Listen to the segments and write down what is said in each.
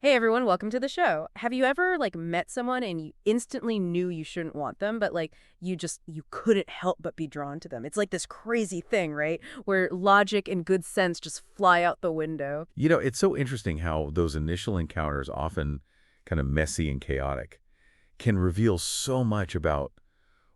Hey everyone, welcome to the show. Have you ever met someone and you instantly knew you shouldn't want them, but you couldn't help but be drawn to them? It's like this crazy thing, right? Where logic and good sense just fly out the window. It's so interesting how those initial encounters, often kind of messy and chaotic, can reveal so much about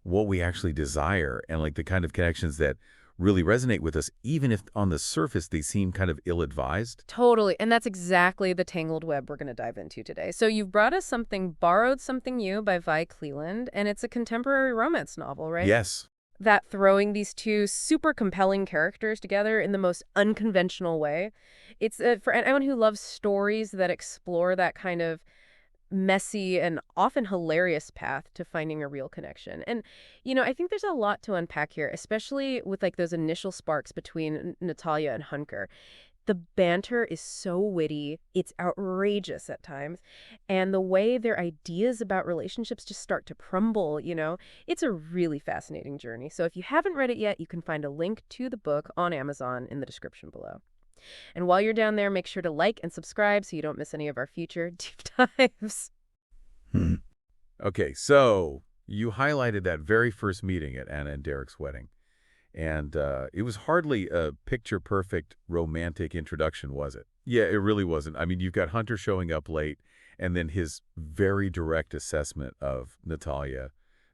what we actually desire and like the kind of connections that really resonate with us, even if on the surface they seem kind of ill-advised. Totally. And that's exactly the tangled web we're going to dive into today. So you've brought us something Borrowed Something New by Vi Cleland, and it's a contemporary romance novel, right? Yes. That throwing these two super compelling characters together in the most unconventional way. It's for anyone who loves stories that explore that kind of messy and often hilarious path to finding a real connection. And, I think there's a lot to unpack here, especially with those initial sparks between Natalia and Hunker. The banter is so witty, it's outrageous at times, and the way their ideas about relationships just start to crumble, it's a really fascinating journey. So if you haven't read it yet, you can find a link to the book on Amazon in the description below. And while you're down there, make sure to like and subscribe so you don't miss any of our future deep dives. Hmm. Okay, so you highlighted that very first meeting at Anna and Derek's wedding. And it was hardly a picture-perfect romantic introduction, was it? Yeah, it really wasn't. I mean, you've got Hunter showing up late, and then his very direct assessment of Natalia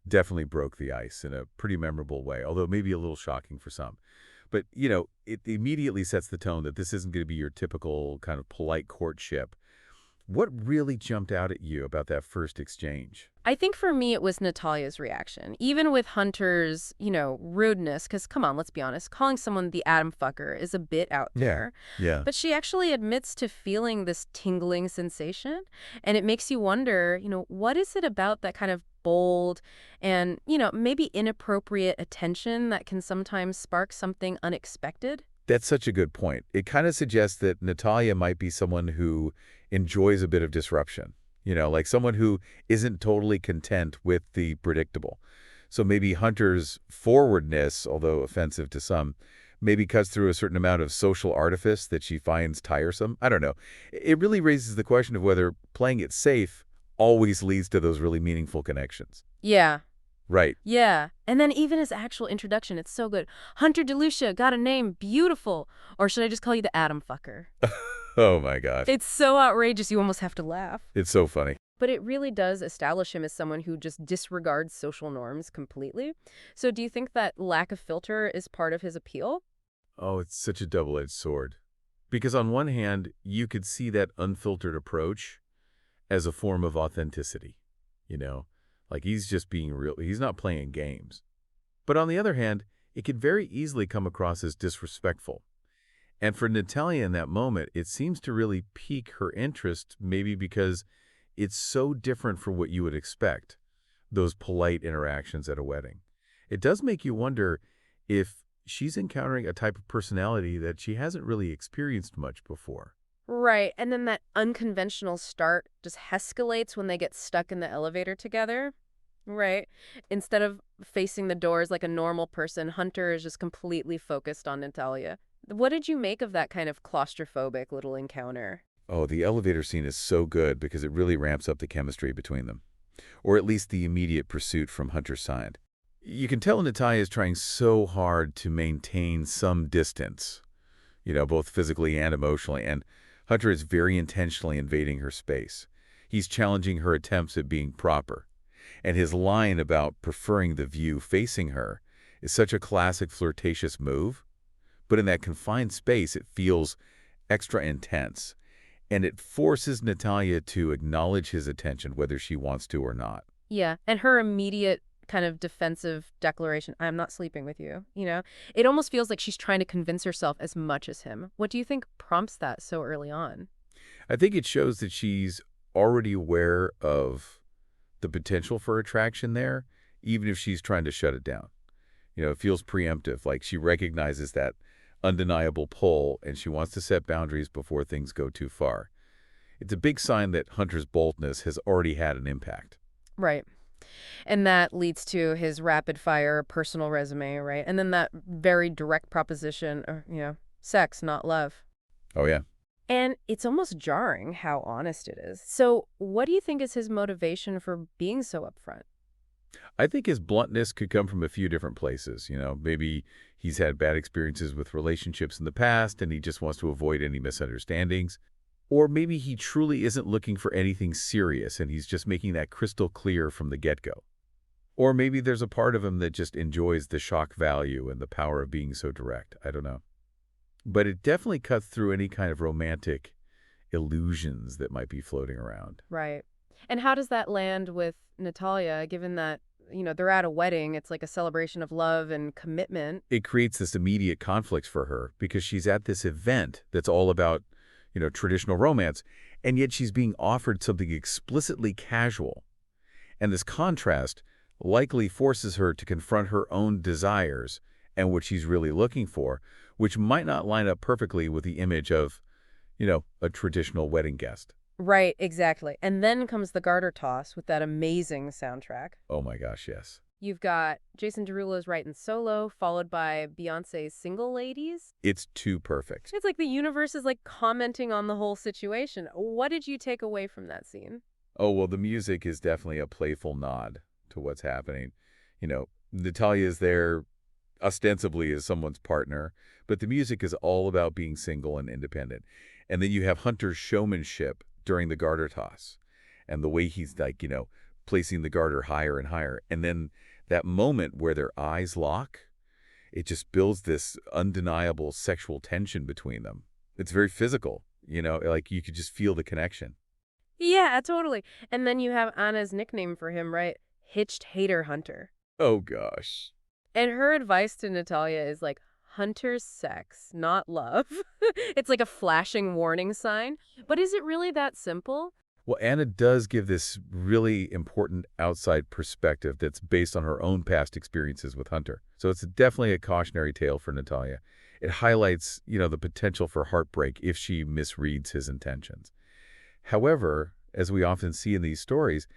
definitely broke the ice in a pretty memorable way, although maybe a little shocking for some. But, it immediately sets the tone that this isn't going to be your typical kind of polite courtship. What really jumped out at you about that first exchange? I think for me, it was Natalia's reaction. Even with Hunter's, rudeness, because come on, let's be honest, calling someone the Adam fucker is a bit out Yeah. there. Yeah. But she actually admits to feeling this tingling sensation. And it makes you wonder, what is it about that kind of bold and, maybe inappropriate attention that can sometimes spark something unexpected? That's such a good point. It kind of suggests that Natalia might be someone who enjoys a bit of disruption, like someone who isn't totally content with the predictable. So maybe Hunter's forwardness, although offensive to some, maybe cuts through a certain amount of social artifice that she finds tiresome. I don't know. It really raises the question of whether playing it safe always leads to those really meaningful connections. Yeah. Right. Yeah. And then even his actual introduction, it's so good. Hunter DeLucia, got a name, beautiful. Or should I just call you the Adam fucker? Oh my gosh. It's so outrageous, you almost have to laugh. It's so funny. But it really does establish him as someone who just disregards social norms completely. So do you think that lack of filter is part of his appeal? Oh, it's such a double-edged sword. Because on one hand, you could see that unfiltered approach as a form of authenticity, you know? Like he's just being real. He's not playing games. But on the other hand, it could very easily come across as disrespectful. And for Natalia in that moment, it seems to really pique her interest, maybe because it's so different from what you would expect, those polite interactions at a wedding. It does make you wonder if she's encountering a type of personality that she hasn't really experienced much before. Right. And then that unconventional start just escalates when they get stuck in the elevator together. Right. Instead of facing the doors like a normal person, Hunter is just completely focused on Natalia. What did you make of that kind of claustrophobic little encounter? Oh, the elevator scene is so good because it really ramps up the chemistry between them, or at least the immediate pursuit from Hunter's side. You can tell Natalia is trying so hard to maintain some distance, both physically and emotionally, and Hunter is very intentionally invading her space. He's challenging her attempts at being proper. And his line about preferring the view facing her is such a classic flirtatious move. But in that confined space, it feels extra intense. And it forces Natalia to acknowledge his attention, whether she wants to or not. Yeah. And her immediate kind of defensive declaration, I'm not sleeping with you, it almost feels like she's trying to convince herself as much as him. What do you think prompts that so early on? I think it shows that she's already aware of the potential for attraction there, even if she's trying to shut it down. It feels preemptive, like she recognizes that undeniable pull and she wants to set boundaries before things go too far. It's a big sign that Hunter's boldness has already had an impact. Right. And that leads to his rapid fire personal resume, right? And then that very direct proposition, sex, not love. Oh, yeah. And it's almost jarring how honest it is. So, what do you think is his motivation for being so upfront? I think his bluntness could come from a few different places. Maybe he's had bad experiences with relationships in the past and he just wants to avoid any misunderstandings. Or maybe he truly isn't looking for anything serious and he's just making that crystal clear from the get-go. Or maybe there's a part of him that just enjoys the shock value and the power of being so direct. I don't know. But it definitely cuts through any kind of romantic illusions that might be floating around. Right. And how does that land with Natalia, given that, they're at a wedding, it's like a celebration of love and commitment? It creates this immediate conflict for her because she's at this event that's all about, traditional romance, and yet she's being offered something explicitly casual. And this contrast likely forces her to confront her own desires and what she's really looking for, which might not line up perfectly with the image of, a traditional wedding guest. Right, exactly. And then comes the garter toss with that amazing soundtrack. Oh my gosh, yes. You've got Jason Derulo's writing solo, followed by Beyonce's Single Ladies. It's too perfect. It's like the universe is like commenting on the whole situation. What did you take away from that scene? Oh, well, the music is definitely a playful nod to what's happening. Natalia is there ostensibly as someone's partner, but the music is all about being single and independent. And then you have Hunter's showmanship during the garter toss and the way he's like, placing the garter higher and higher. And then that moment where their eyes lock, it just builds this undeniable sexual tension between them. It's very physical, like you could just feel the connection. Yeah, totally. And then you have Anna's nickname for him, right? Hitched Hater Hunter. Oh, gosh. And her advice to Natalia is like, Hunter's sex, not love. It's like a flashing warning sign. But is it really that simple? Well, Anna does give this really important outside perspective that's based on her own past experiences with Hunter. So it's definitely a cautionary tale for Natalia. It highlights, the potential for heartbreak if she misreads his intentions. However, as we often see in these stories,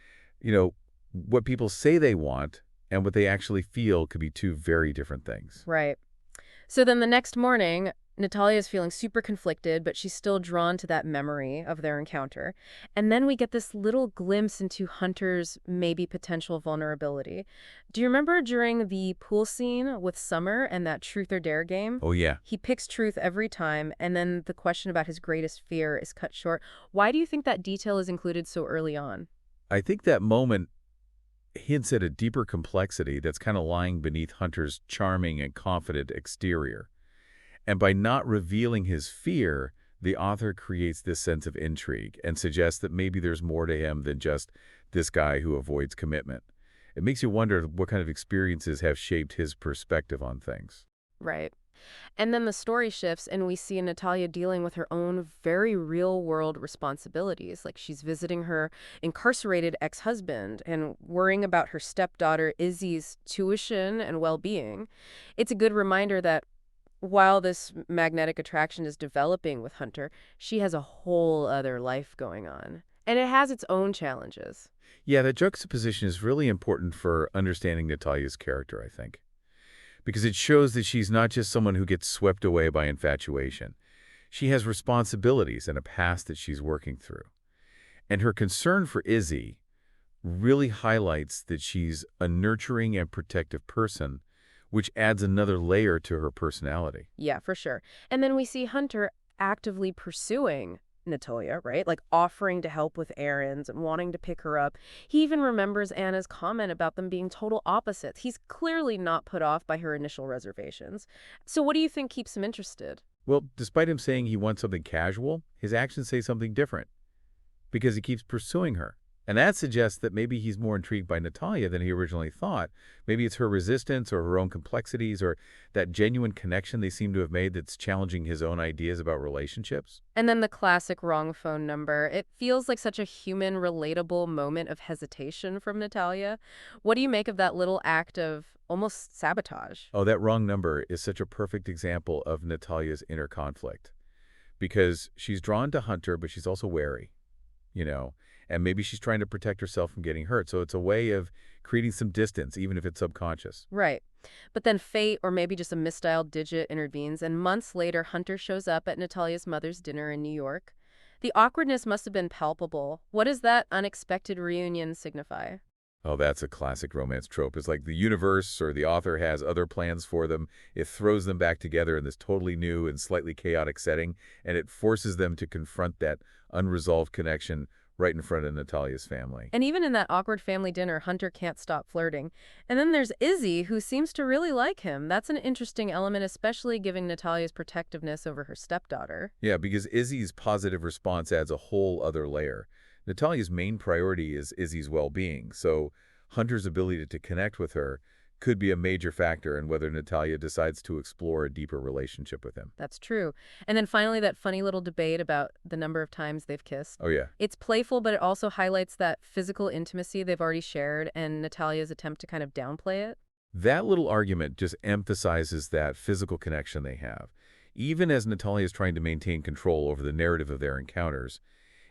what people say they want and what they actually feel could be two very different things. Right. So then the next morning, Natalia is feeling super conflicted, but she's still drawn to that memory of their encounter. And then we get this little glimpse into Hunter's maybe potential vulnerability. Do you remember during the pool scene with Summer and that truth or dare game? Oh, yeah. He picks truth every time, and then the question about his greatest fear is cut short. Why do you think that detail is included so early on? I think that moment hints at a deeper complexity that's kind of lying beneath Hunter's charming and confident exterior. And by not revealing his fear, the author creates this sense of intrigue and suggests that maybe there's more to him than just this guy who avoids commitment. It makes you wonder what kind of experiences have shaped his perspective on things. Right. And then the story shifts, and we see Natalia dealing with her own very real-world responsibilities. Like she's visiting her incarcerated ex-husband and worrying about her stepdaughter Izzy's tuition and well-being. It's a good reminder that while this magnetic attraction is developing with Hunter, she has a whole other life going on. And it has its own challenges. Yeah, that juxtaposition is really important for understanding Natalia's character, I think. Because it shows that she's not just someone who gets swept away by infatuation. She has responsibilities and a past that she's working through. And her concern for Izzy really highlights that she's a nurturing and protective person, which adds another layer to her personality. Yeah, for sure. And then we see Hunter actively pursuing Natalia, right? Like offering to help with errands and wanting to pick her up. He even remembers Anna's comment about them being total opposites. He's clearly not put off by her initial reservations. So what do you think keeps him interested? Well, despite him saying he wants something casual, his actions say something different because he keeps pursuing her. And that suggests that maybe he's more intrigued by Natalia than he originally thought. Maybe it's her resistance or her own complexities or that genuine connection they seem to have made that's challenging his own ideas about relationships. And then the classic wrong phone number. It feels like such a human, relatable moment of hesitation from Natalia. What do you make of that little act of almost sabotage? Oh, that wrong number is such a perfect example of Natalia's inner conflict because she's drawn to Hunter, but she's also wary, you know. And maybe she's trying to protect herself from getting hurt. So it's a way of creating some distance, even if it's subconscious. Right. But then fate, or maybe just a misdialed digit, intervenes, and months later, Hunter shows up at Natalia's mother's dinner in New York. The awkwardness must have been palpable. What does that unexpected reunion signify? Oh, that's a classic romance trope. It's like the universe or the author has other plans for them. It throws them back together in this totally new and slightly chaotic setting, and it forces them to confront that unresolved connection right in front of Natalia's family. And even in that awkward family dinner, Hunter can't stop flirting. And then there's Izzy, who seems to really like him. That's an interesting element, especially given Natalia's protectiveness over her stepdaughter. Yeah, because Izzy's positive response adds a whole other layer. Natalia's main priority is Izzy's well-being, so Hunter's ability to connect with her could be a major factor in whether Natalia decides to explore a deeper relationship with him. That's true. And then finally, that funny little debate about the number of times they've kissed. Oh, yeah. It's playful, but it also highlights that physical intimacy they've already shared and Natalia's attempt to kind of downplay it. That little argument just emphasizes that physical connection they have. Even as Natalia is trying to maintain control over the narrative of their encounters,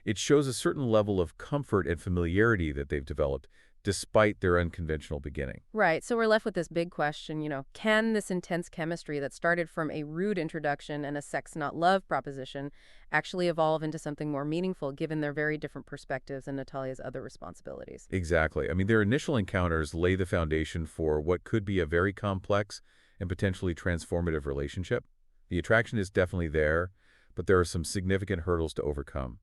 it shows a certain level of comfort and familiarity that they've developed despite their unconventional beginning. Right, so we're left with this big question, can this intense chemistry that started from a rude introduction and a sex not love proposition actually evolve into something more meaningful given their very different perspectives and Natalia's other responsibilities? Exactly. I mean, their initial encounters lay the foundation for what could be a very complex and potentially transformative relationship. The attraction is definitely there, but there are some significant hurdles to overcome.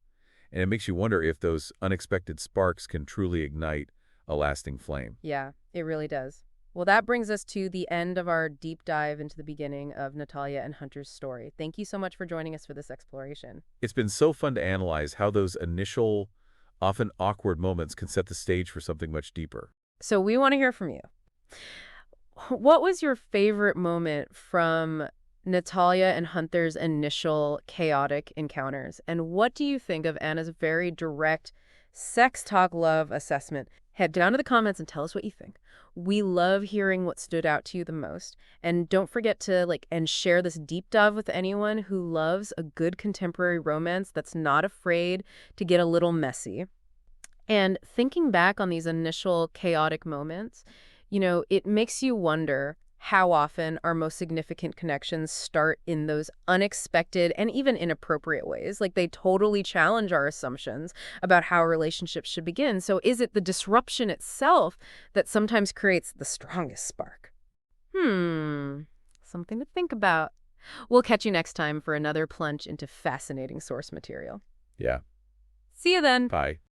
And it makes you wonder if those unexpected sparks can truly ignite a lasting flame. Yeah, it really does. Well, that brings us to the end of our deep dive into the beginning of Natalia and Hunter's story. Thank you so much for joining us for this exploration. It's been so fun to analyze how those initial, often awkward moments can set the stage for something much deeper. So we want to hear from you. What was your favorite moment from Natalia and Hunter's initial chaotic encounters? And what do you think of Anna's very direct sex talk love assessment? Head down to the comments and tell us what you think. We love hearing what stood out to you the most. And don't forget to and share this deep dive with anyone who loves a good contemporary romance that's not afraid to get a little messy. And thinking back on these initial chaotic moments, it makes you wonder how often our most significant connections start in those unexpected and even inappropriate ways. Like they totally challenge our assumptions about how relationships should begin. So is it the disruption itself that sometimes creates the strongest spark? Something to think about. We'll catch you next time for another plunge into fascinating source material. Yeah. See you then. Bye.